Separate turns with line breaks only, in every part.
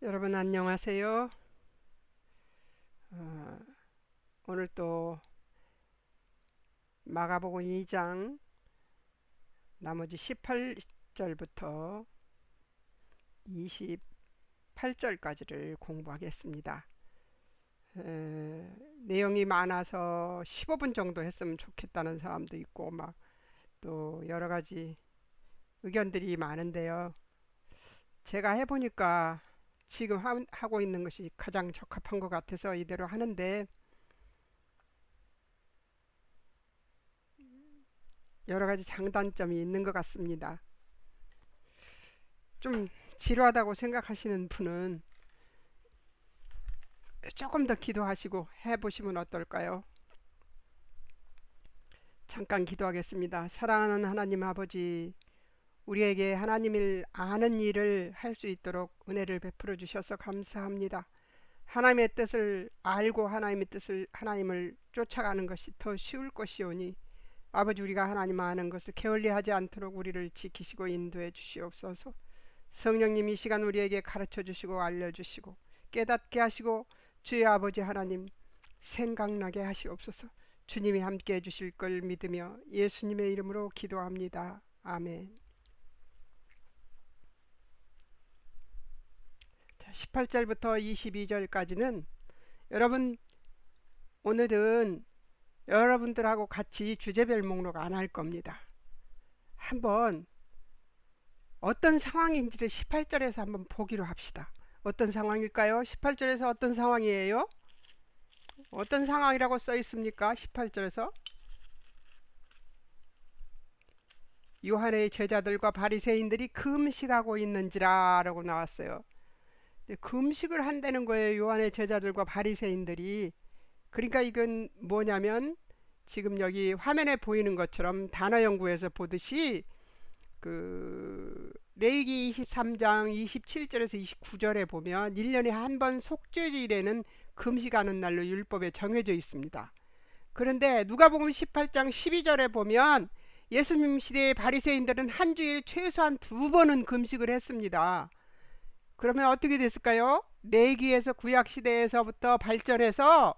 여러분 안녕하세요. 어, 오늘 또 마가복음 2장 나머지 18절부터 28절까지를 공부하겠습니다. 내용이 많아서 15분 정도 했으면 좋겠다는 사람도 있고 막 또 여러 가지 의견들이 많은데요. 제가 해보니까 지금 하고 있는 것이 가장 적합한 것 같아서 이대로 하는데, 여러 가지 장단점이 있는 것 같습니다. 좀 지루하다고 생각하시는 분은 조금 더 기도하시고 해보시면 어떨까요? 잠깐 기도하겠습니다. 사랑하는 하나님 아버지, 우리에게 하나님을 아는 일을 할 수 있도록 은혜를 베풀어 주셔서 감사합니다. 하나님의 뜻을 알고 하나님을 쫓아가는 것이 더 쉬울 것이오니 아버지, 우리가 하나님 아는 것을 게을리하지 않도록 우리를 지키시고 인도해 주시옵소서. 성령님, 이 시간 우리에게 가르쳐 주시고 알려주시고 깨닫게 하시고 주의 아버지 하나님 생각나게 하시옵소서. 주님이 함께 해주실 걸 믿으며 예수님의 이름으로 기도합니다. 아멘. 18절부터 22절까지는 여러분, 오늘은 여러분들하고 같이 주제별 목록 안 할 겁니다. 한번 어떤 상황인지를 18절에서 한번 보기로 합시다. 어떤 상황일까요? 18절에서 어떤 상황이에요? 어떤 상황이라고 써 있습니까? 18절에서 요한의 제자들과 바리새인들이 금식하고 있는지라 라고 나왔어요. 금식을 한다는 거예요. 요한의 제자들과 바리새인들이. 그러니까 이건 뭐냐면 지금 여기 화면에 보이는 것처럼 단어연구에서 보듯이 그 레위기 23장 27절에서 29절에 보면 1년에 한 번 속죄일에는 금식하는 날로 율법에 정해져 있습니다. 그런데 누가복음 18장 12절에 보면 예수님 시대의 바리새인들은 한 주일 최소한 2번은 금식을 했습니다. 그러면 어떻게 됐을까요? 레위기에서 구약 시대에서부터 발전해서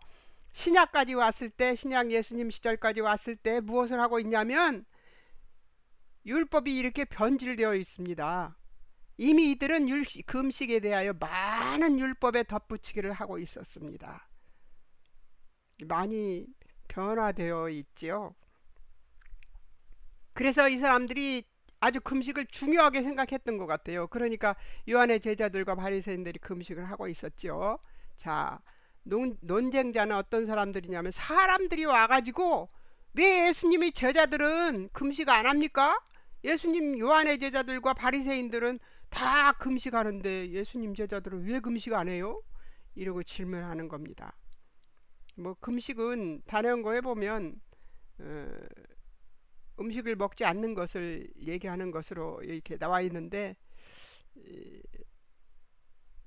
신약까지 왔을 때, 신약 예수님 시절까지 왔을 때 무엇을 하고 있냐면 율법이 이렇게 변질되어 있습니다. 이미 이들은 금식에 대하여 많은 율법에 덧붙이기를 하고 있었습니다. 많이 변화되어 있지요. 그래서 이 사람들이 아주 금식을 중요하게 생각했던 것 같아요. 그러니까 요한의 제자들과 바리새인들이 금식을 하고 있었죠. 자, 논쟁자는 어떤 사람들이냐면 사람들이 와가지고 왜 예수님의 제자들은 금식 안 합니까? 예수님 요한의 제자들과 바리새인들은 다 금식하는데 예수님 제자들은 왜 금식 안 해요? 이러고 질문하는 겁니다. 뭐 금식은 다른 거에 보면 음식을 먹지 않는 것을 얘기하는 것으로 이렇게 나와 있는데,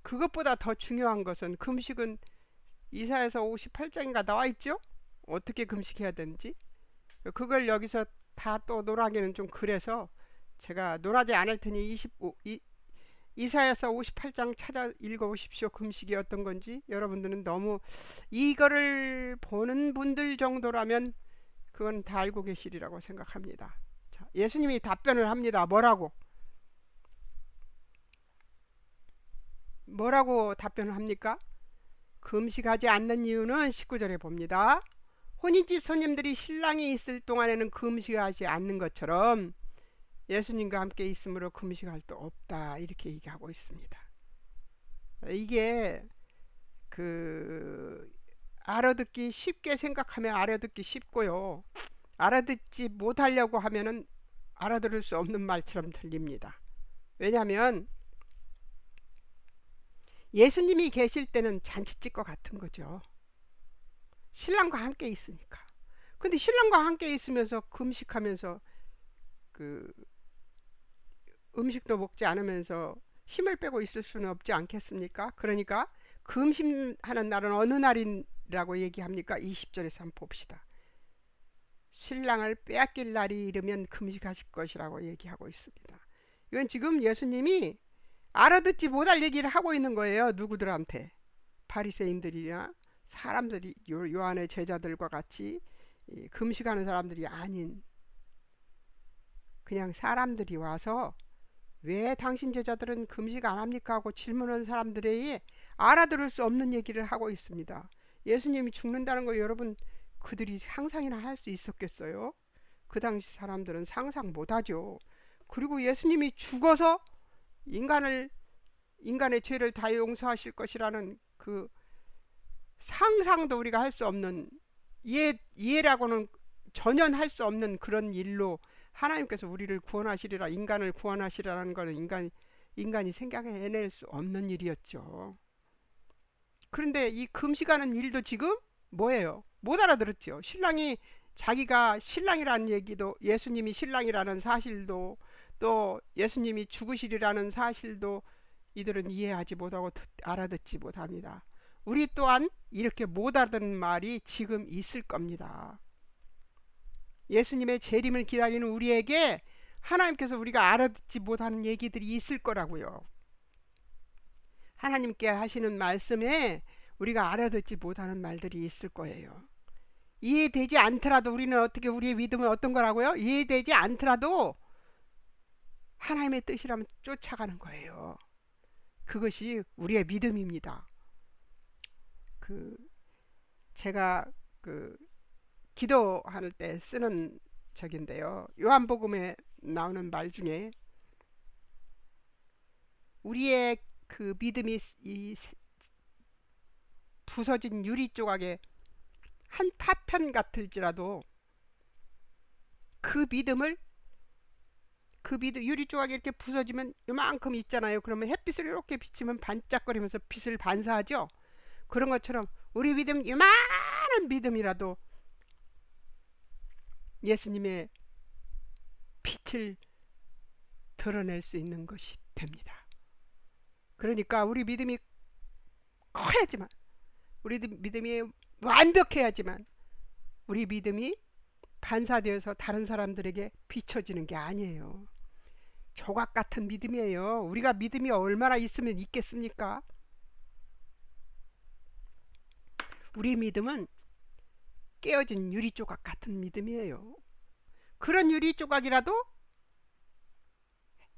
그것보다 더 중요한 것은 금식은 이사야서 58장인가 나와 있죠? 어떻게 금식해야 되는지. 그걸 여기서 다 또 논하기는 좀 그래서 제가 논하지 않을 테니 이사야서 58장 찾아 읽어보십시오. 금식이 어떤 건지. 여러분들은 너무 이거를 보는 분들 정도라면 그건 다 알고 계시리라고 생각합니다. 자, 예수님이 답변을 합니다. 뭐라고 답변을 합니까? 금식하지 않는 이유는 19절에 봅니다. 혼인집 손님들이 신랑이 있을 동안에는 금식하지 않는 것처럼 예수님과 함께 있으므로 금식할 수 없다, 이렇게 얘기하고 있습니다. 이게 알아듣기 쉽게 생각하면 알아듣기 쉽고요, 알아듣지 못하려고 하면은 알아들을 수 없는 말처럼 들립니다. 왜냐하면 예수님이 계실 때는 잔치집과 같은 거죠. 신랑과 함께 있으니까. 근데 신랑과 함께 있으면서 금식하면서 그 음식도 먹지 않으면서 힘을 빼고 있을 수는 없지 않겠습니까? 그러니까 금식하는 날은 어느 날이라고 얘기합니까? 20절에서 한번 봅시다. 신랑을 빼앗길 날이 이르면 금식하실 것이라고 얘기하고 있습니다. 이건 지금 예수님이 알아듣지 못할 얘기를 하고 있는 거예요. 누구들한테? 바리새인들이나 사람들이 요한의 제자들과 같이 금식하는 사람들이 아닌 그냥 사람들이 와서 왜 당신 제자들은 금식 안 합니까? 하고 질문하는 사람들에게 알아들을 수 없는 얘기를 하고 있습니다. 예수님이 죽는다는 거 여러분 그들이 상상이나 할 수 있었겠어요? 그 당시 사람들은 상상 못하죠. 그리고 예수님이 죽어서 인간의 죄를 다 용서하실 것이라는 그 상상도 우리가 할 수 없는 이해라고는 전혀 할 수 없는 그런 일로 하나님께서 우리를 구원하시리라 인간을 구원하시리라는 것은 인간이 생각해낼 수 없는 일이었죠. 그런데 이 금식하는 일도 지금 뭐예요? 못 알아들었죠. 신랑이 자기가 신랑이라는 얘기도 예수님이 신랑이라는 사실도 또 예수님이 죽으시리라는 사실도 이들은 이해하지 못하고 알아듣지 못합니다. 우리 또한 이렇게 못 알아듣는 말이 지금 있을 겁니다. 예수님의 재림을 기다리는 우리에게 하나님께서 우리가 알아듣지 못하는 얘기들이 있을 거라고요. 하나님께 하시는 말씀에 우리가 알아듣지 못하는 말들이 있을 거예요. 이해되지 않더라도 우리는 어떻게 우리의 믿음은 어떤 거라고요? 이해되지 않더라도 하나님의 뜻이라면 쫓아가는 거예요. 그것이 우리의 믿음입니다. 제가 기도할 때 쓰는 적인데요. 요한복음에 나오는 말 중에 우리의 그 믿음이 이 부서진 유리 조각에 한 파편 같을지라도 그 믿음 유리 조각이 이렇게 부서지면 이만큼 있잖아요. 그러면 햇빛을 이렇게 비치면 반짝거리면서 빛을 반사하죠. 그런 것처럼 우리 믿음 이만한 믿음이라도 예수님의 빛을 드러낼 수 있는 것이 됩니다. 그러니까 우리 믿음이 커야지만 우리 믿음이 완벽해야지만 우리 믿음이 반사되어서 다른 사람들에게 비춰지는 게 아니에요. 조각 같은 믿음이에요. 우리가 믿음이 얼마나 있으면 있겠습니까? 우리 믿음은 깨어진 유리 조각 같은 믿음이에요. 그런 유리 조각이라도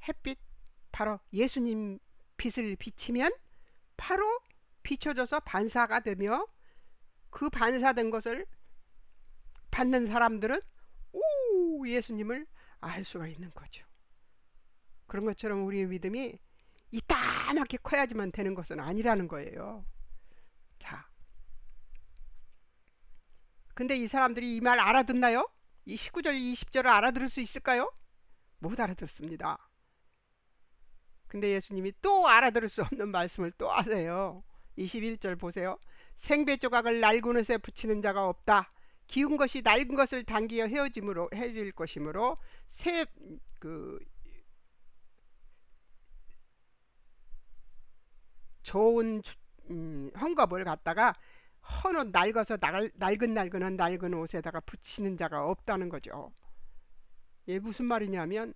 햇빛 바로 예수님 빛을 비치면 바로 비춰져서 반사가 되며 그 반사된 것을 받는 사람들은 오 예수님을 알 수가 있는 거죠. 그런 것처럼 우리의 믿음이 이따만하게 커야지만 되는 것은 아니라는 거예요. 자, 근데 이 사람들이 이 말 알아듣나요? 이 19절 20절을 알아들을 수 있을까요? 못 알아듣습니다. 근데 예수님이 또 알아들을 수 없는 말씀을 또 하세요. 21절 보세요. 생배 조각을 낡은 옷에 붙이는 자가 없다. 기운 것이 낡은 것을 당기어 헤어질 것이므로 새 좋은 헝겊을 갖다가 헌옷 낡은 낡은 옷에다가 붙이는 자가 없다는 거죠. 이게 무슨 말이냐면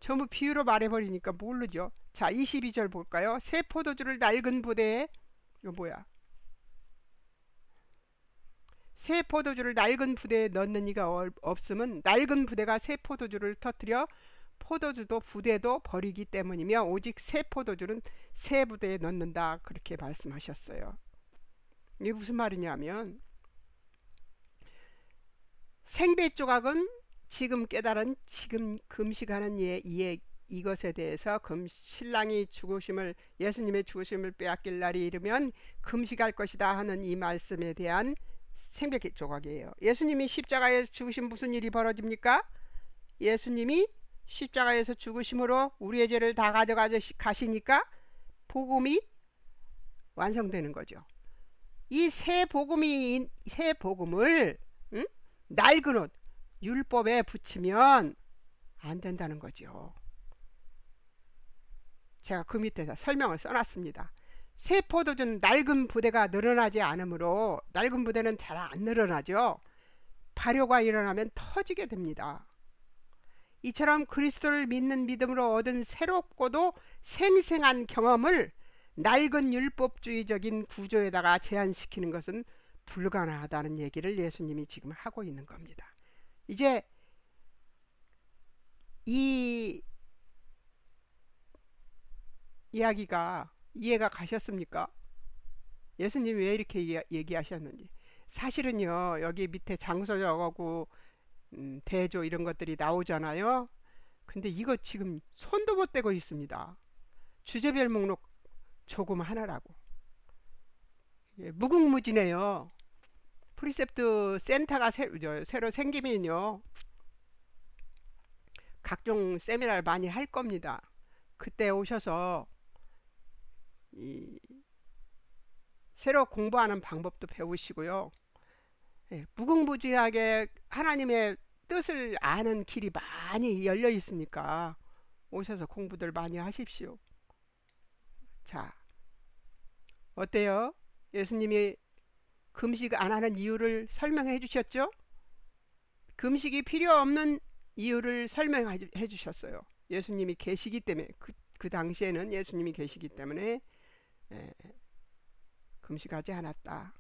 전부 비유로 말해버리니까 모르죠. 자 22절 볼까요? 새 포도주를 낡은 부대에 이거 뭐야? 새 포도주를 낡은 부대에 넣는 이가 없으면 낡은 부대가 새 포도주를 터뜨려 포도주도 부대도 버리기 때문이며 오직 새 포도주는 새 부대에 넣는다 그렇게 말씀하셨어요. 이게 무슨 말이냐면 생배 조각은 지금 깨달은 지금 금식하는 이것에 대해서 신랑이 죽으심을 예수님의 죽으심을 빼앗길 날이 이르면 금식할 것이다 하는 이 말씀에 대한 생배 조각이에요. 예수님이 십자가에서 죽으신 무슨 일이 벌어집니까? 예수님이 십자가에서 죽으심으로 우리의 죄를 다 가져가시니까 복음이 완성되는 거죠. 이 새 복음을 낡은 옷 율법에 붙이면 안 된다는 거죠. 제가 그 밑에다 설명을 써놨습니다. 새 포도주는 낡은 부대가 늘어나지 않으므로 낡은 부대는 잘 안 늘어나죠. 발효가 일어나면 터지게 됩니다. 이처럼 그리스도를 믿는 믿음으로 얻은 새롭고도 생생한 경험을 낡은 율법주의적인 구조에다가 제한시키는 것은 불가능하다는 얘기를 예수님이 지금 하고 있는 겁니다. 이제 이 이야기가 이해가 가셨습니까? 예수님이 왜 이렇게 얘기하셨는지. 사실은요, 여기 밑에 장소 적어고 대조 이런 것들이 나오잖아요. 근데 이거 지금 손도 못 대고 있습니다. 주제별 목록 조금 하나라고. 무궁무진해요. 프리셉트 센터가 새로 생기면요, 각종 세미나를 많이 할 겁니다. 그때 오셔서 이 새로 공부하는 방법도 배우시고요. 무궁무진하게 하나님의 뜻을 아는 길이 많이 열려 있으니까 오셔서 공부들 많이 하십시오. 자, 어때요? 예수님이 금식 안 하는 이유를 설명해 주셨죠? 금식이 필요 없는 이유를 설명해 주셨어요. 예수님이 계시기 때문에, 그 당시에는 예수님이 계시기 때문에 금식하지 않았다.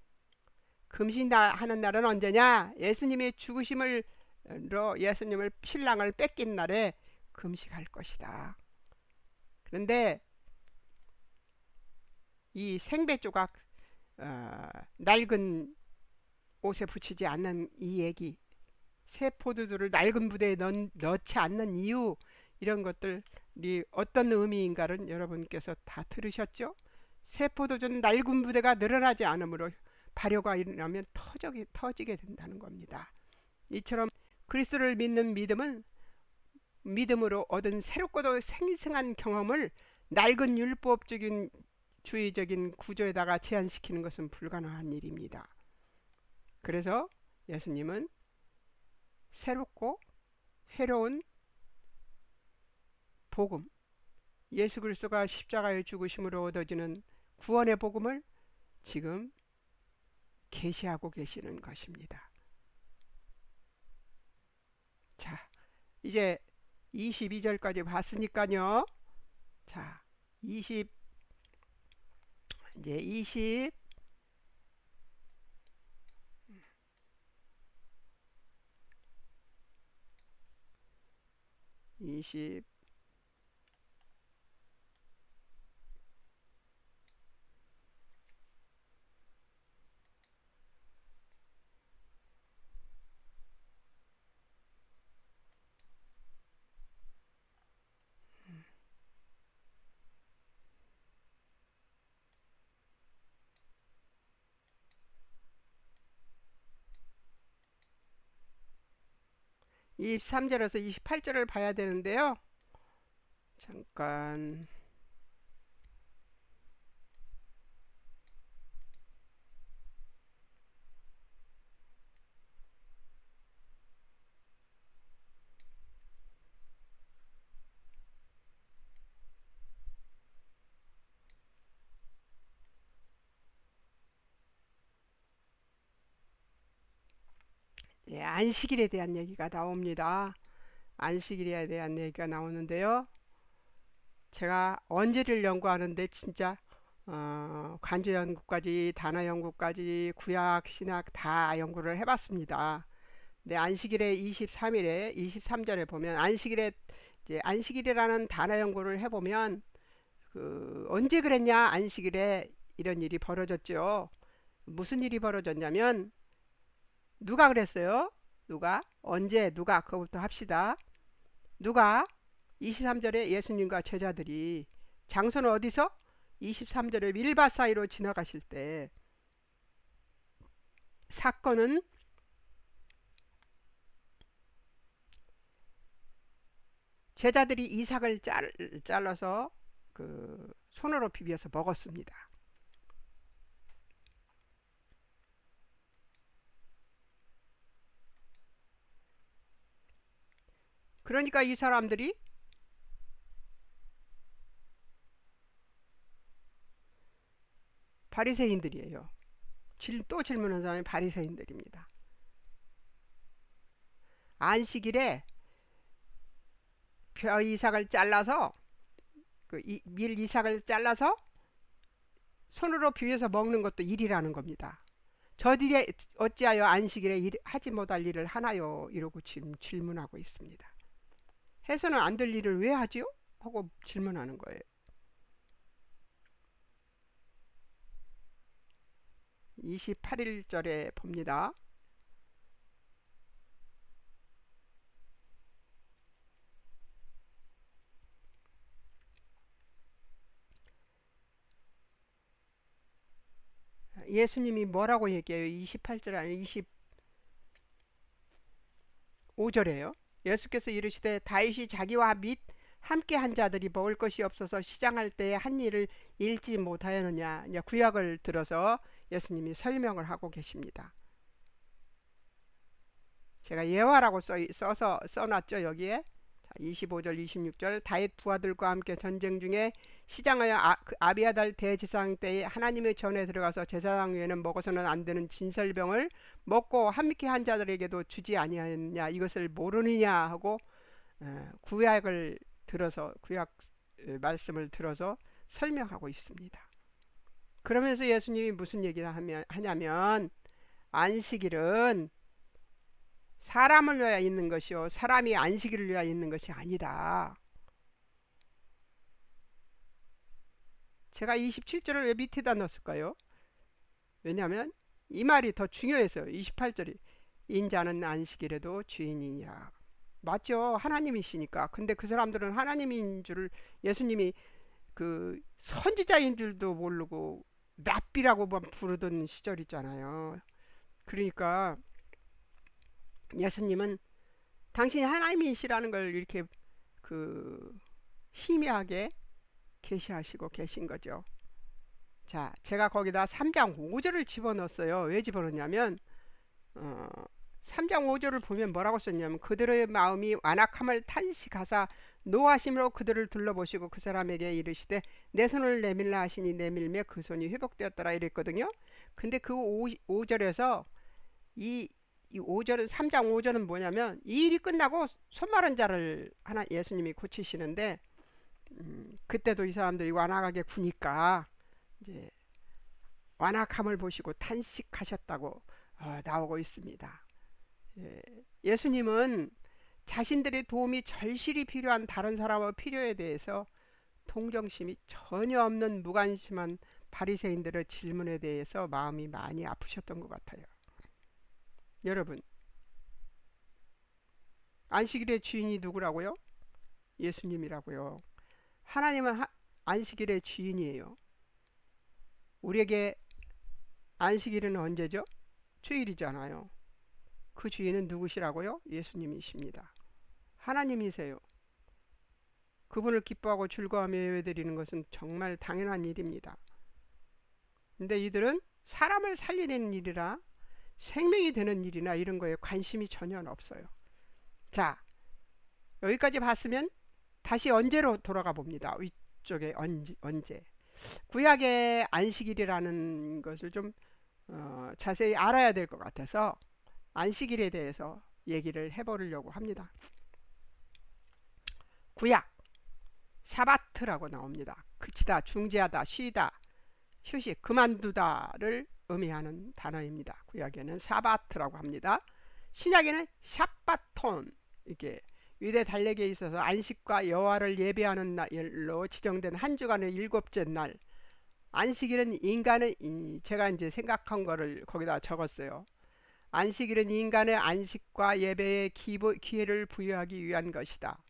금식하는 날은 언제냐? 예수님의 죽으심으로 예수님을 신랑을 뺏긴 날에 금식할 것이다. 그런데 이 생배 조각, 낡은 옷에 붙이지 않는 이 얘기, 새 포도주를 낡은 부대에 넣지 않는 이유, 이런 것들이 어떤 의미인가를 여러분께서 다 들으셨죠? 새 포도주는 낡은 부대가 늘어나지 않으므로 발효가 일어나면 터지게 된다는 겁니다. 이처럼 그리스도를 믿는 믿음은 믿음으로 얻은 새롭고도 생생한 경험을 낡은 율법적인 주의적인 구조에다가 제한시키는 것은 불가능한 일입니다. 그래서 예수님은 새롭고 새로운 복음, 예수 그리스도가 십자가의 죽으심으로 얻어지는 구원의 복음을 지금 계시하고 계시는 것입니다. 자, 이제 22절까지 봤으니까요. 자, 이제 20, 20, 23절에서 28절을 봐야 되는데요. 잠깐. 안식일에 대한 얘기가 나옵니다. 안식일에 대한 얘기가 나오는데요. 제가 언제를 연구하는데 진짜 관조 연구까지, 단어 연구까지, 구약, 신학 다 연구를 해봤습니다. 근데 안식일에 23일에 23절에 보면 안식일이라는 단어 연구를 해보면 언제 그랬냐, 안식일에 이런 일이 벌어졌죠. 무슨 일이 벌어졌냐면, 누가 그랬어요? 누가? 언제? 누가? 그거부터 합시다. 누가? 23절에 예수님과 제자들이, 장소는 어디서? 23절에 밀밭 사이로 지나가실 때, 사건은 제자들이 이삭을 잘라서 손으로 비벼서 먹었습니다. 그러니까 이 사람들이 바리새인들이에요. 또 질문한 사람이 바리새인들입니다. 안식일에 벼 이삭을 잘라서 밀 이삭을 잘라서 손으로 비벼서 먹는 것도 일이라는 겁니다. 저들이 어찌하여 안식일에 하지 못할 일을 하나요? 이러고 지금 질문하고 있습니다. 해서는 안 될 일을 왜 하지요? 하고 질문하는 거예요. 28일절에 봅니다. 예수님이 뭐라고 얘기해요? 28절 아니 25절에요. 예수께서 이르시되 다윗이 자기와 및 함께 한 자들이 먹을 것이 없어서 시장할 때에 한 일을 잃지 못하였느냐. 이제 구약을 들어서 예수님이 설명을 하고 계십니다. 제가 예화라고 써놨죠 여기에. 25절 26절 다윗 부하들과 함께 전쟁 중에 시장하여 아비아달 대제사장 때에 하나님의 전에 들어가서 제사장 외에는 먹어서는 안 되는 진설병을 먹고 함께 한 자들에게도 주지 아니하였느냐. 이것을 모르느냐 하고 구약을 들어서 구약 말씀을 들어서 설명하고 있습니다. 그러면서 예수님이 무슨 얘기를 하냐면 안식일은 사람을 위하여 있는 것이요 사람이 안식일을 위하여 있는 것이 아니다. 제가 27절을 왜 밑에다 넣었을까요? 왜냐하면 이 말이 더 중요해서요. 28절이 인자는 안식일에도 주인이니라. 맞죠? 하나님이시니까. 근데 그 사람들은 하나님인 줄 예수님이 그 선지자인 줄도 모르고 랍비라고만 부르던 시절 있잖아요. 그러니까 예수님은 당신이 하나님이시라는 걸 이렇게 그 희미하게 계시하시고 계신 거죠. 자, 제가 거기다 3장 5절을 집어넣었어요. 왜 집어넣냐면 3장 5절을 보면 뭐라고 썼냐면 그들의 마음이 완악함을 탄식하사 노하심으로 그들을 둘러보시고 그 사람에게 이르시되 내 손을 내밀라 하시니 내밀매 그 손이 회복되었더라 이랬거든요. 근데 그 5절에서 이 5절은 3장 5절은 뭐냐면 이 일이 끝나고 손 마른 자를 하나 예수님이 고치시는데 그때도 이 사람들이 완악하게 구니까 이제 완악함을 보시고 탄식하셨다고 나오고 있습니다. 예수님은 자신들의 도움이 절실히 필요한 다른 사람의 필요에 대해서 동정심이 전혀 없는 무관심한 바리새인들의 질문에 대해서 마음이 많이 아프셨던 것 같아요. 여러분, 안식일의 주인이 누구라고요? 예수님이라고요. 하나님은 안식일의 주인이에요. 우리에게 안식일은 언제죠? 주일이잖아요. 그 주인은 누구시라고요? 예수님이십니다. 하나님이세요. 그분을 기뻐하고 즐거워하며 예배드리는 것은 정말 당연한 일입니다. 근데 이들은 사람을 살리는 일이라 생명이 되는 일이나 이런 거에 관심이 전혀 없어요. 자, 여기까지 봤으면 다시 언제로 돌아가 봅니다. 위쪽에 언제. 구약의 안식일이라는 것을 좀 자세히 알아야 될 것 같아서 안식일에 대해서 얘기를 해보려고 합니다. 구약 샤바트라고 나옵니다. 그치다, 중지하다, 쉬다, 휴식, 그만두다를 의미하는 단어입니다. 구약에는 샤바트라고 합니다. 신약에는 샤바톤, 이게 유대 달력에 있어서 안식과 여호와를 예배하는 날로 지정된 한 주간의 7째 날. 안식일은 인간의 제가 이제 생각한 거를 거기다 적었어요. 안식일은 인간의 안식과 예배의 기회를 부여하기 위한 것이다.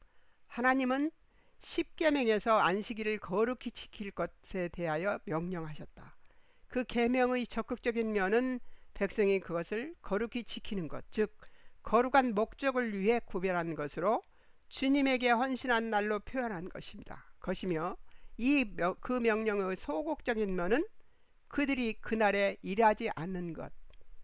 하나님은 십계명에서 안식일을 거룩히 지킬 것에 대하여 명령하셨다. 그 계명의 적극적인 면은 백성이 그것을 거룩히 지키는 것, 즉 거룩한 목적을 위해 구별한 것으로 주님에게 헌신한 날로 표현한 것이며 그 명령의 소극적인 면은 그들이 그날에 일하지 않는 것,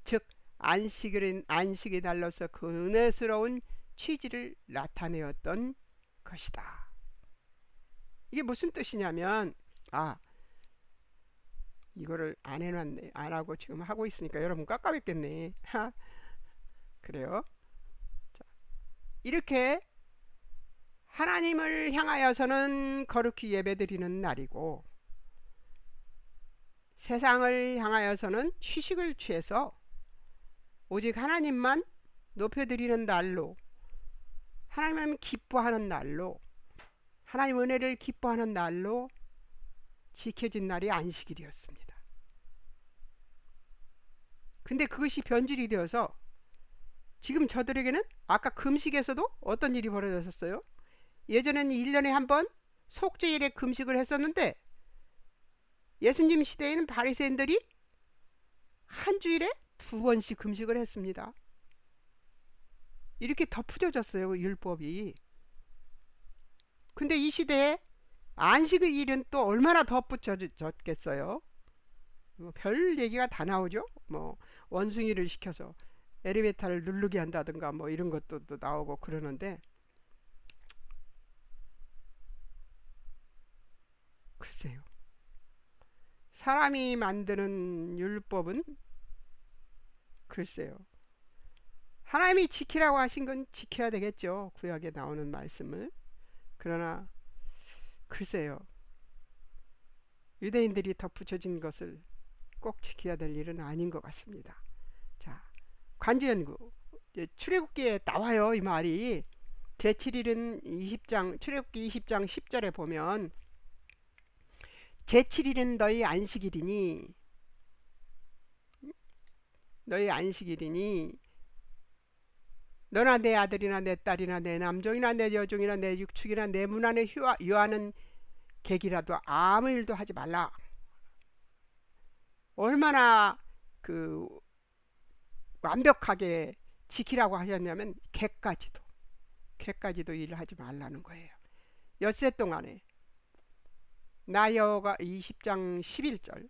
즉 안식의 날로서 그 은혜스러운 취지를 나타내었던 것이다. 이게 무슨 뜻이냐면 이거를 안 해놨네. 안 하고 지금 하고 있으니까 여러분 깜깜했겠네. 그래요. 자, 이렇게 하나님을 향하여서는 거룩히 예배드리는 날이고 세상을 향하여서는 휴식을 취해서 오직 하나님만 높여드리는 날로, 하나님을 기뻐하는 날로, 하나님 은혜를 기뻐하는 날로 지켜진 날이 안식일이었습니다. 근데 그것이 변질이 되어서 지금 저들에게는 아까 금식에서도 어떤 일이 벌어졌었어요? 예전에는 1년에 한 번 속죄일에 금식을 했었는데 예수님 시대에는 바리새인들이 한 주일에 2번씩 금식을 했습니다. 이렇게 덧붙여졌어요, 그 율법이. 근데 이 시대에 안식일은 또 얼마나 덧붙여졌겠어요? 별 얘기가 다 나오죠. 뭐 원숭이를 시켜서 엘리베이터를 누르게 한다든가 뭐 이런 것도 또 나오고 그러는데, 글쎄요. 사람이 만드는 율법은 글쎄요. 하나님이 지키라고 하신 건 지켜야 되겠죠. 구약에 나오는 말씀을. 그러나 글쎄요. 유대인들이 덧붙여진 것을 꼭 지켜야 될 일은 아닌 것 같습니다. 자, 관주연구. 출애굽기에 나와요, 이 말이. 제7일은 20장, 출애굽기 20장 10절에 보면 제7일은 너희 안식일이니 너나 내 아들이나 내 딸이나 내 남종이나 내 여종이나 내 육축이나 내 문 안에 유하는 객이라도 아무 일도 하지 말라. 얼마나 그 완벽하게 지키라고 하셨냐면 객까지도 일을 하지 말라는 거예요. 엿새 동안에 나 여호와가 20장 11절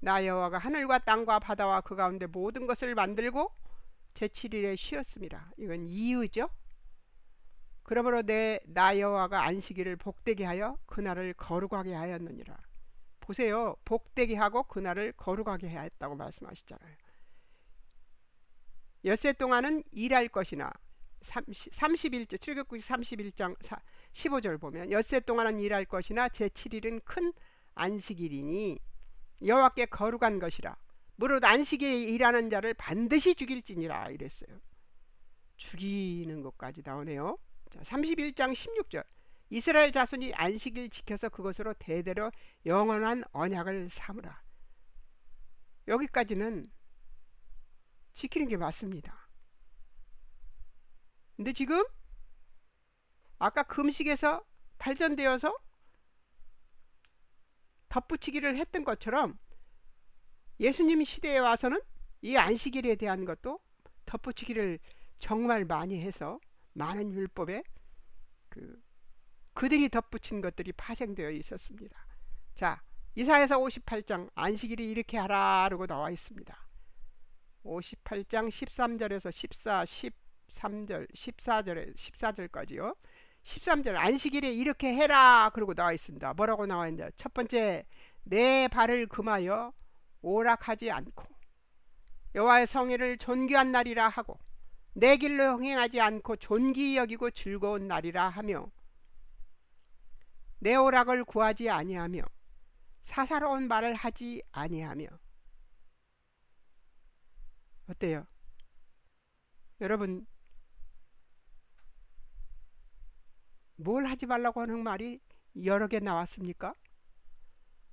나 여호와가 하늘과 땅과 바다와 그 가운데 모든 것을 만들고 제7일에 쉬었습니다. 이건 이유죠. 그러므로 나 여호와가 안식일을 복되게 하여 그날을 거룩하게 하였느니라. 보세요. 복되게 하고 그날을 거룩하게 하였다고 말씀하시잖아요. 엿새 동안은 일할 것이나 31절 출애굽기 31장 15절 보면 엿새 동안은 일할 것이나 제7일은 큰 안식일이니 여호와께 거룩한 것이라. 무릇 안식일에 일하는 자를 반드시 죽일지니라 이랬어요. 죽이는 것까지 나오네요. 자, 31장 16절 이스라엘 자손이 안식일 지켜서 그것으로 대대로 영원한 언약을 삼으라. 여기까지는 지키는 게 맞습니다. 근데 지금 아까 금식에서 발전되어서 덧붙이기를 했던 것처럼 예수님 시대에 와서는 이 안식일에 대한 것도 덧붙이기를 정말 많이 해서 많은 율법에 그들이 덧붙인 것들이 파생되어 있었습니다. 자, 이사야서 58장 안식일이 이렇게 하라라고 나와 있습니다. 58장 13절에서 13절 14절까지요. 13절 안식일에 이렇게 해라 그러고 나와 있습니다. 뭐라고 나와 있냐? 첫 번째, 내 발을 금하여 오락하지 않고 여호와의 성회를 존귀한 날이라 하고 내 길로 행하지 않고 존귀히 여기고 즐거운 날이라 하며 내 오락을 구하지 아니하며 사사로운 말을 하지 아니하며. 어때요? 여러분, 뭘 하지 말라고 하는 말이 여러 개 나왔습니까?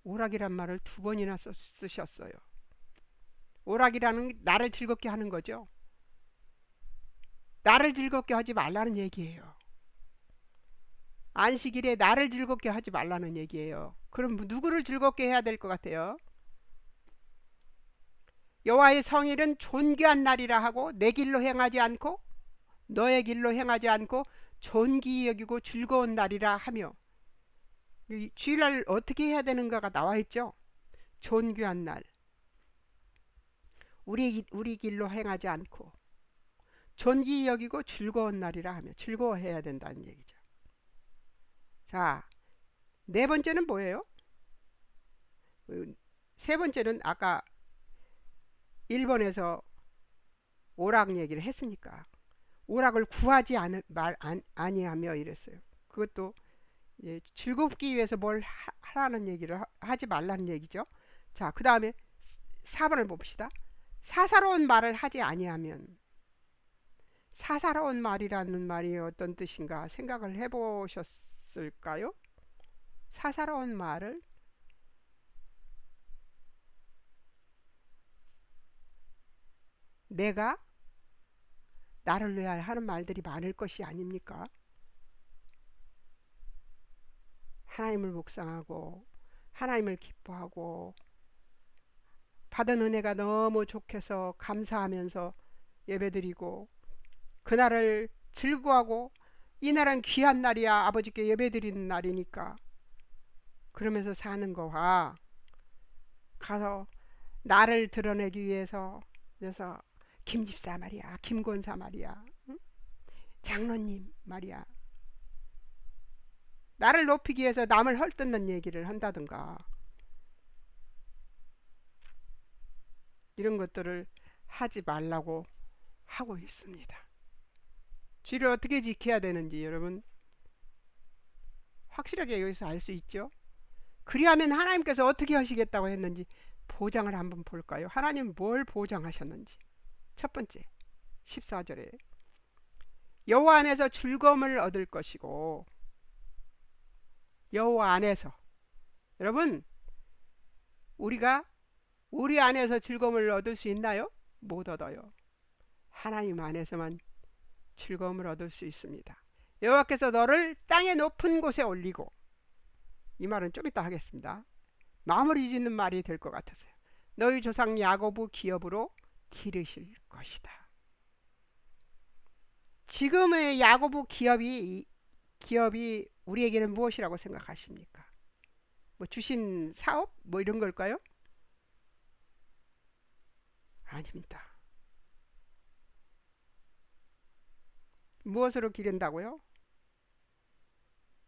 오락이란 말을 2번이나 쓰셨어요. 오락이라는 나를 즐겁게 하는 거죠. 나를 즐겁게 하지 말라는 얘기예요. 안식일에 나를 즐겁게 하지 말라는 얘기예요. 그럼 누구를 즐겁게 해야 될 것 같아요? 여호와의 성일은 존귀한 날이라 하고 내 길로 행하지 않고 너의 길로 행하지 않고 존귀히 여기고 즐거운 날이라 하며. 주일날 어떻게 해야 되는가가 나와 있죠. 존귀한 날, 우리 길로 행하지 않고 존귀히 여기고 즐거운 날이라 하며 즐거워해야 된다는 얘기죠. 자, 네 번째는 뭐예요? 세 번째는 아까 1번에서 오락 얘기를 했으니까 오락을 구하지 아니하며 이랬어요. 그것도 즐겁기 위해서 뭘 하라는 얘기를 하지 말라는 얘기죠. 자, 그 다음에 4번을 봅시다. 사사로운 말을 하지 아니하면. 사사로운 말이라는 말이 어떤 뜻인가 생각을 해보셨을까요? 사사로운 말을 내가 나를 위하여 하는 말들이 많을 것이 아닙니까? 하나님을 묵상하고 하나님을 기뻐하고 받은 은혜가 너무 좋게서 감사하면서 예배드리고 그날을 즐거워하고 이 날은 귀한 날이야 아버지께 예배드리는 날이니까 그러면서 사는 거와 가서 나를 드러내기 위해서 그래서 김집사 말이야 김권사 말이야 응? 장로님 말이야 나를 높이기 위해서 남을 헐뜯는 얘기를 한다든가 이런 것들을 하지 말라고 하고 있습니다. 주를 어떻게 지켜야 되는지 여러분 확실하게 여기서 알 수 있죠. 그리하면 하나님께서 어떻게 하시겠다고 했는지 보장을 한번 볼까요? 하나님 뭘 보장하셨는지. 첫 번째 14절에 여호와 안에서 즐거움을 얻을 것이고 여호와 안에서 여러분 우리가 우리 안에서 즐거움을 얻을 수 있나요? 못 얻어요. 하나님 안에서만 즐거움을 얻을 수 있습니다. 여호와께서 너를 땅의 높은 곳에 올리고 이 말은 좀 이따 하겠습니다. 마무리 짓는 말이 될 것 같아서요. 너희 조상 야고보 기업으로 기르실 것이다. 지금의 야고보 기업이 우리에게는 무엇이라고 생각하십니까? 뭐 주신 사업 뭐 이런 걸까요? 아닙니다. 무엇으로 기른다고요?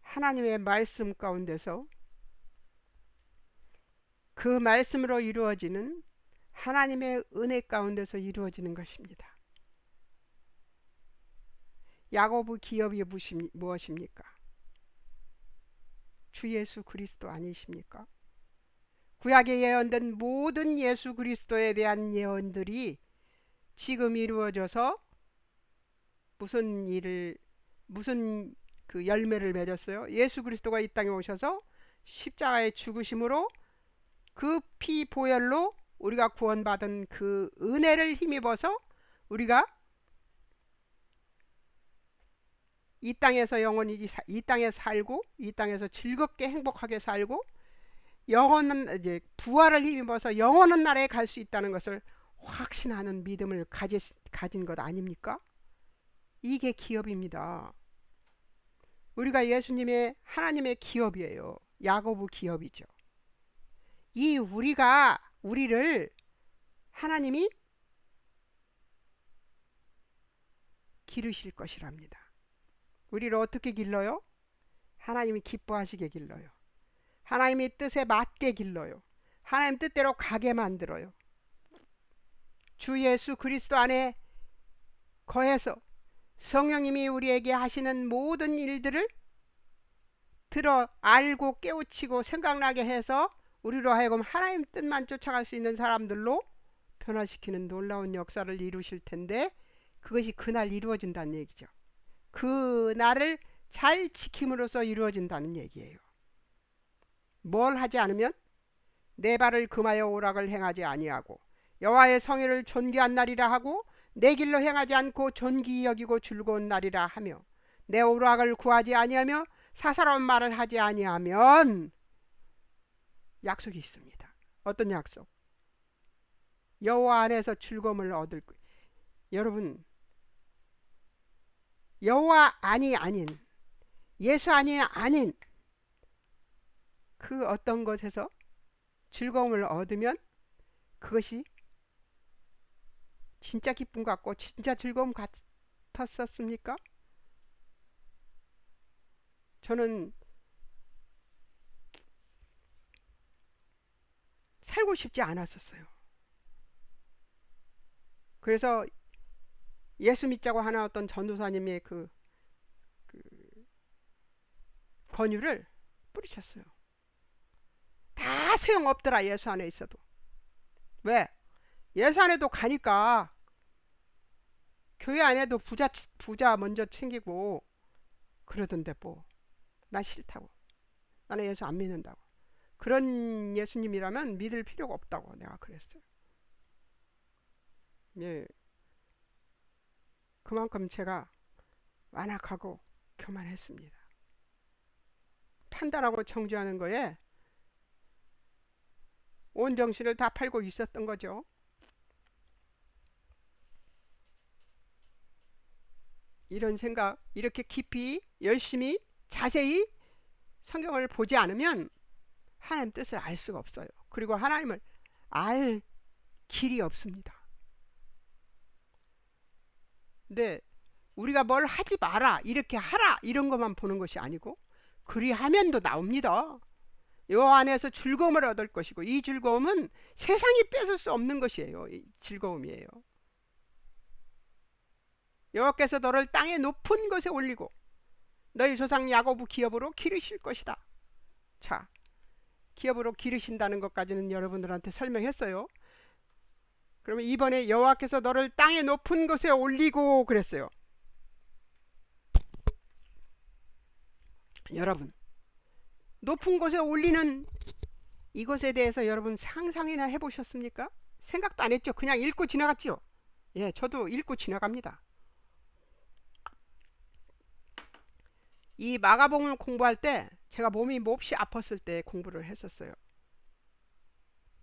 하나님의 말씀 가운데서 그 말씀으로 이루어지는 하나님의 은혜 가운데서 이루어지는 것입니다. 야고보 기업이 무엇입니까? 주 예수 그리스도 아니십니까? 구약에 예언된 모든 예수 그리스도에 대한 예언들이 지금 이루어져서 무슨 그 열매를 맺었어요? 예수 그리스도가 이 땅에 오셔서 십자가의 죽으심으로 그 피 보혈로 우리가 구원받은 그 은혜를 힘입어서 우리가 이 땅에서 영원히 이 땅에 살고 이 땅에서 즐겁게 행복하게 살고 영원한 이제 부활을 힘입어서 영원한 나라에 갈 수 있다는 것을 확신하는 믿음을 가진 것 아닙니까? 이게 기업입니다. 우리가 예수님의 하나님의 기업이에요. 야고보 기업이죠. 이 우리를 하나님이 기르실 것이랍니다. 우리를 어떻게 길러요? 하나님이 기뻐하시게 길러요. 하나님의 뜻에 맞게 길러요. 하나님 뜻대로 가게 만들어요. 주 예수 그리스도 안에 거해서 성령님이 우리에게 하시는 모든 일들을 들어 알고 깨우치고 생각나게 해서 우리로 하여금 하나님 뜻만 쫓아갈 수 있는 사람들로 변화시키는 놀라운 역사를 이루실 텐데 그것이 그날 이루어진다는 얘기죠. 그 날을 잘 지킴으로써 이루어진다는 얘기예요. 뭘 하지 않으면 내 발을 금하여 오락을 행하지 아니하고 여호와의 성회를 존귀한 날이라 하고 내 길로 행하지 않고 존귀히 여기고 즐거운 날이라 하며 내 오락을 구하지 아니하며 사사로운 말을 하지 아니하면 약속이 있습니다. 어떤 약속? 여호와 안에서 즐거움을 얻을 거예요. 여러분 여호와 아닌 예수 아닌 그 어떤 것에서 즐거움을 얻으면 그것이 진짜 기쁨 같고 진짜 즐거움 같았었습니까? 저는 살고 싶지 않았었어요. 그래서 예수 믿자고 하는 어떤 전도사님의 그 권유를 뿌리셨어요. 다 소용없더라. 예수 안에 있어도. 왜? 예수 안에도 가니까 교회 안에도 부자 먼저 챙기고 그러던데 뭐. 나 싫다고. 나는 예수 안 믿는다고. 그런 예수님이라면 믿을 필요가 없다고 내가 그랬어요. 예. 그만큼 제가 완악하고 교만했습니다. 판단하고 정죄하는 거에 온 정신을 다 팔고 있었던 거죠. 이런 생각, 이렇게 깊이 열심히 자세히 성경을 보지 않으면 하나님 뜻을 알 수가 없어요. 그리고 하나님을 알 길이 없습니다. 근데 우리가 뭘 하지 마라, 이렇게 하라, 이런 것만 보는 것이 아니고 그리하면도 나옵니다. 요 안에서 즐거움을 얻을 것이고, 이 즐거움은 세상이 뺏을 수 없는 것이에요. 이 즐거움이에요. 여호와께서 너를 땅의 높은 곳에 올리고 너희 조상 야고보 기업으로 기르실 것이다. 자, 기업으로 기르신다는 것까지는 여러분들한테 설명했어요. 그러면 이번에 여호와께서 너를 땅의 높은 곳에 올리고 그랬어요. 여러분, 높은 곳에 올리는 이것에 대해서 여러분 상상이나 해보셨습니까? 생각도 안 했죠. 그냥 읽고 지나갔죠. 예, 저도 읽고 지나갑니다. 이 마가복음을 공부할 때 제가 몸이 몹시 아팠을 때 공부를 했었어요.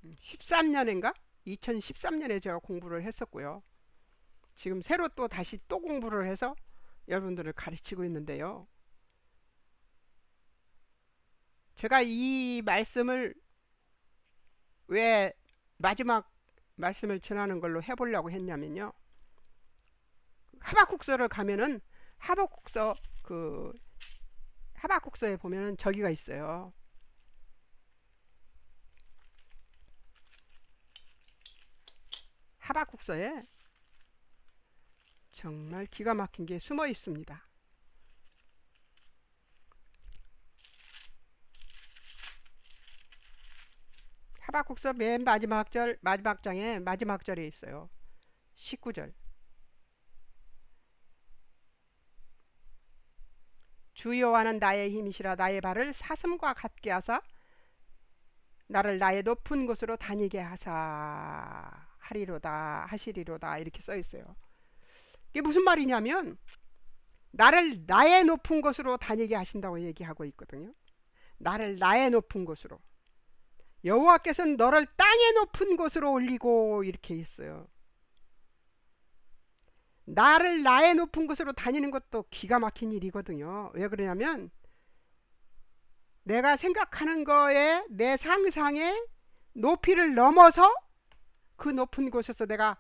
13년인가? 2013년에 제가 공부를 했었고요. 지금 새로 또 다시 또 공부를 해서 여러분들을 가르치고 있는데요. 제가 이 말씀을 왜 마지막 말씀을 전하는 걸로 해보려고 했냐면요. 하박국서를 가면은 하박국서에 보면은 저기가 있어요. 하박국서에 정말 기가 막힌 게 숨어 있습니다. 하박국서 맨 마지막 장에 마지막 절에 있어요. 19절. 주 여호와는 나의 힘이시라. 나의 발을 사슴과 같게 하사 나를 나의 높은 곳으로 다니게 하시리로다 이렇게 써 있어요. 이게 무슨 말이냐면 나를 나의 높은 곳으로 다니게 하신다고 얘기하고 있거든요. 나를 나의 높은 곳으로. 여호와께서는 너를 땅의 높은 곳으로 올리고 이렇게 했어요. 나를 나의 높은 곳으로 다니는 것도 기가 막힌 일이거든요. 왜 그러냐면 내가 생각하는 거에 내 상상의 높이를 넘어서 그 높은 곳에서 내가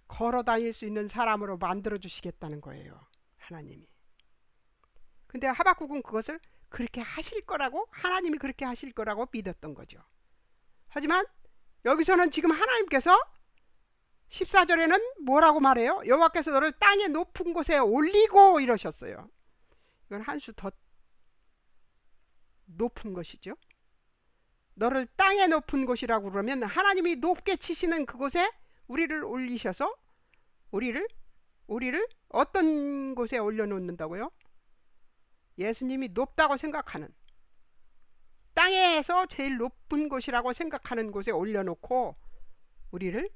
걸어 다닐 수 있는 사람으로 만들어 주시겠다는 거예요. 하나님이. 근데 하박국은 그것을 그렇게 하실 거라고, 하나님이 그렇게 하실 거라고 믿었던 거죠. 하지만 여기서는 지금 하나님께서 14절에는 뭐라고 말해요? 여호와께서 너를 땅의 높은 곳에 올리고 이러셨어요. 이건 한 수 더 높은 것이죠. 너를 땅의 높은 곳이라고 그러면 하나님이 높게 치시는 그곳에 우리를 올리셔서 우리를 어떤 곳에 올려놓는다고요? 예수님이 높다고 생각하는, 땅에서 제일 높은 곳이라고 생각하는 곳에 올려놓고 우리를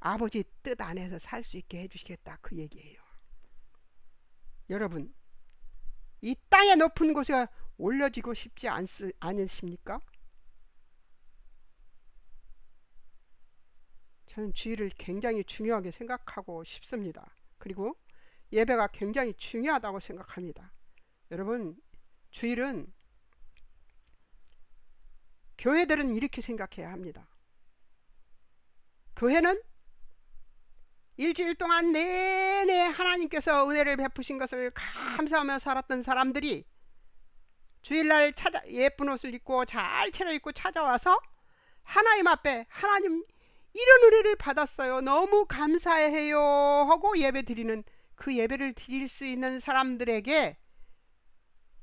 아버지 뜻 안에서 살 수 있게 해주시겠다, 그 얘기예요. 여러분, 이 땅의 높은 곳에 올려지고 싶지 않으십니까? 저는 주일을 굉장히 중요하게 생각하고 싶습니다. 그리고 예배가 굉장히 중요하다고 생각합니다. 여러분, 주일은 교회들은 이렇게 생각해야 합니다. 교회는 일주일 동안 내내 하나님께서 은혜를 베푸신 것을 감사하며 살았던 사람들이 주일날 예쁜 옷을 입고 잘 차려입고 찾아와서 하나님 앞에 하나님 이런 은혜를 받았어요. 너무 감사해요 하고 예배 드리는, 그 예배를 드릴 수 있는 사람들에게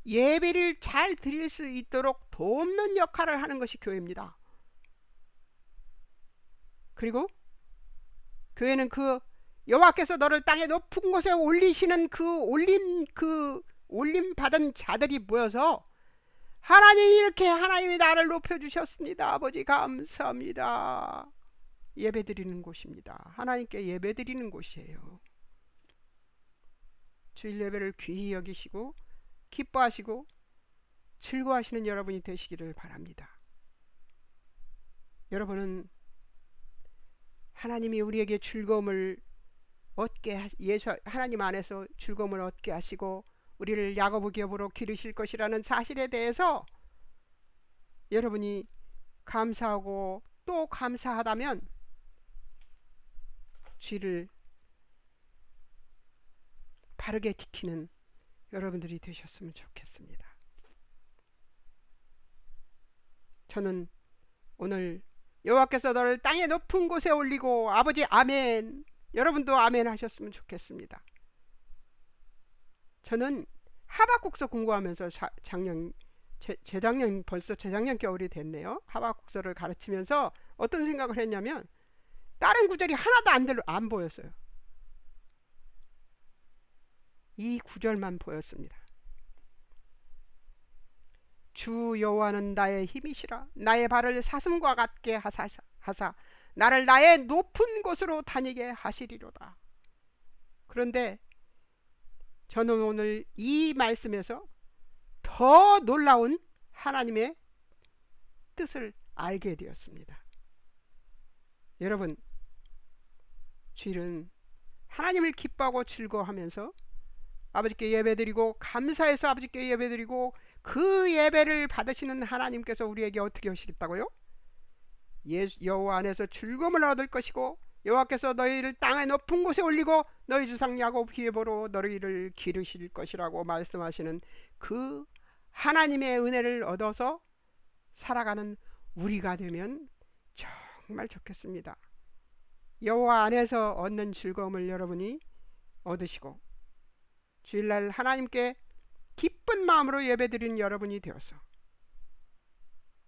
예배를 잘 드릴 수 있도록 돕는 역할을 하는 것이 교회입니다. 그리고 교회는 그 여호와께서 너를 땅의 높은 곳에 올리시는 그 올림 받은 자들이 모여서 하나님, 이렇게 하나님이 나를 높여주셨습니다. 아버지 감사합니다. 예배 드리는 곳입니다. 하나님께 예배 드리는 곳이에요. 주일 예배를 귀히 여기시고 기뻐하시고 즐거워하시는 여러분이 되시기를 바랍니다. 여러분은 하나님이 우리에게 즐거움을 얻게, 하나님 안에서 즐거움을 얻게 하시고 우리를 야고보 기업으로 기르실 것이라는 사실에 대해서 여러분이 감사하고 또 감사하다면 주의를 바르게 지키는 여러분들이 되셨으면 좋겠습니다. 저는 오늘 여호와께서 너를 땅의 높은 곳에 올리고, 아버지 아멘. 여러분도 아멘 하셨으면 좋겠습니다. 저는 하박국서 공부하면서 벌써 재작년 겨울이 됐네요. 하박국서를 가르치면서 어떤 생각을 했냐면 다른 구절이 하나도 안 보였어요. 이 구절만 보였습니다. 주 여호와는 나의 힘이시라. 나의 발을 사슴과 같게 하사 나를 나의 높은 곳으로 다니게 하시리로다. 그런데 저는 오늘 이 말씀에서 더 놀라운 하나님의 뜻을 알게 되었습니다. 여러분, 주일은 하나님을 기뻐하고 즐거워하면서 아버지께 예배드리고 감사해서 아버지께 예배드리고 그 예배를 받으시는 하나님께서 우리에게 어떻게 하시겠다고요? 여호와 안에서 즐거움을 얻을 것이고 여호와께서 너희를 땅의 높은 곳에 올리고 너희 조상 야곱 기업으로 너희를 기르실 것이라고 말씀하시는 그 하나님의 은혜를 얻어서 살아가는 우리가 되면 정말 좋겠습니다. 여호와 안에서 얻는 즐거움을 여러분이 얻으시고 주일날 하나님께 기쁜 마음으로 예배드리는 여러분이 되어서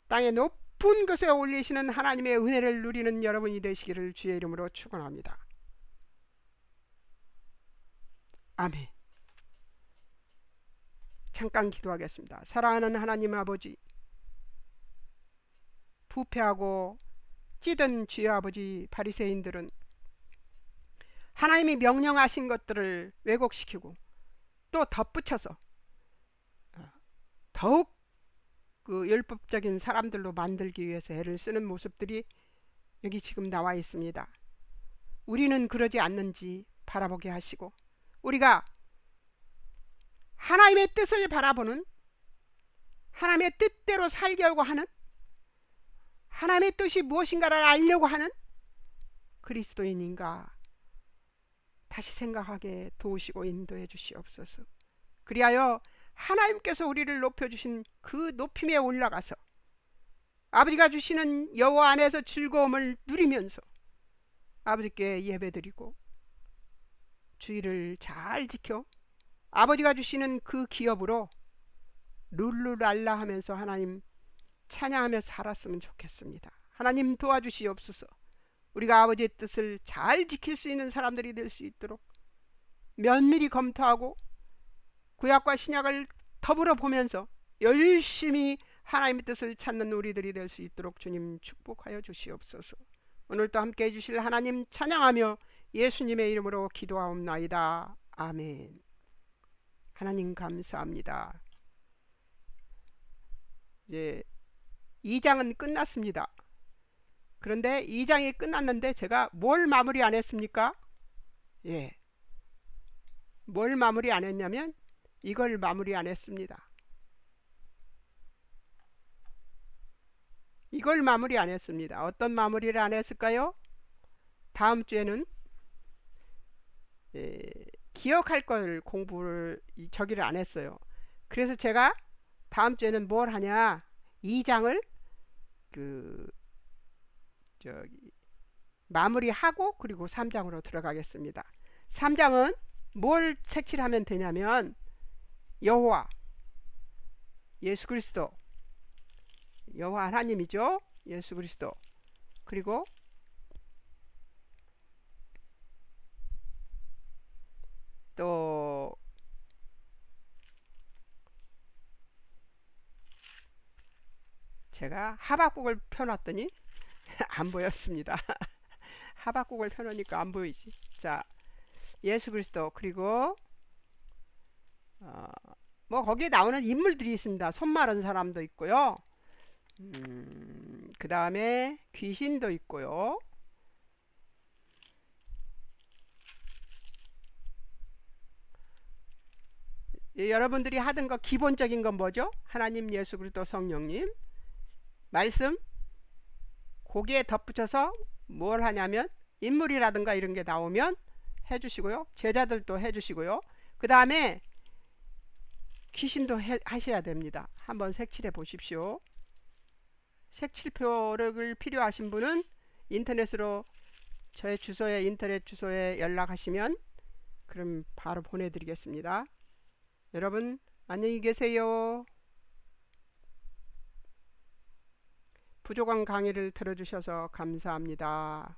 땅의 높은 곳에 올리시는 하나님의 은혜를 누리는 여러분이 되시기를 주의 이름으로 축원합니다. 아멘. 잠깐 기도하겠습니다. 사랑하는 하나님 아버지, 부패하고 찌든 주여 아버지, 바리새인들은 하나님이 명령하신 것들을 왜곡시키고 또 덧붙여서 더욱 그 율법적인 사람들로 만들기 위해서 애를 쓰는 모습들이 여기 지금 나와 있습니다. 우리는 그러지 않는지 바라보게 하시고 우리가 하나님의 뜻을 바라보는, 하나님의 뜻대로 살려고 하는, 하나님의 뜻이 무엇인가를 알려고 하는 그리스도인인가 다시 생각하게 도우시고 인도해 주시옵소서. 그리하여 하나님께서 우리를 높여주신 그 높임에 올라가서 아버지가 주시는 여호와 안에서 즐거움을 누리면서 아버지께 예배드리고 주의를 잘 지켜 아버지가 주시는 그 기업으로 룰루랄라 하면서 하나님 찬양하며 살았으면 좋겠습니다. 하나님 도와주시옵소서. 우리가 아버지의 뜻을 잘 지킬 수 있는 사람들이 될 수 있도록 면밀히 검토하고 구약과 신약을 더불어 보면서 열심히 하나님의 뜻을 찾는 우리들이 될 수 있도록 주님 축복하여 주시옵소서. 오늘도 함께 해주실 하나님 찬양하며 예수님의 이름으로 기도하옵나이다. 아멘. 하나님 감사합니다. 이제 2장은 끝났습니다. 그런데 2장이 끝났는데 제가 뭘 마무리 안 했습니까? 뭘 마무리 안 했냐면 이걸 마무리 안 했습니다. 이걸 마무리 안 했습니다. 어떤 마무리를 안 했을까요? 다음 주에는 기억할 걸 공부를 저기를 안 했어요. 그래서 제가 다음 주에는 뭘 하냐, 2장을 마무리하고 그리고 3장으로 들어가겠습니다. 3장은 뭘 색칠하면 되냐면 여호와, 예수 그리스도, 여호와 하나님이죠. 예수 그리스도. 그리고 또 제가 하박국을 펴놨더니 안 보였습니다. 하박국을 펴놓으니까 안 보이지. 자, 예수 그리스도 그리고 어, 뭐 거기에 나오는 인물들이 있습니다. 손 마른 사람도 있고요. 그 다음에 귀신도 있고요. 예, 여러분들이 하던 거 기본적인 건 뭐죠? 하나님, 예수 그리스도, 성령님 말씀 거기에 덧붙여서 뭘 하냐면 인물이라든가 이런 게 나오면 해주시고요. 제자들도 해주시고요. 그 다음에 귀신도 하셔야 됩니다. 한번 색칠해 보십시오. 색칠표를 필요하신 분은 인터넷으로 저의 주소에 인터넷 주소에 연락하시면 그럼 바로 보내드리겠습니다. 여러분 안녕히 계세요. 부족한 강의를 들어주셔서 감사합니다.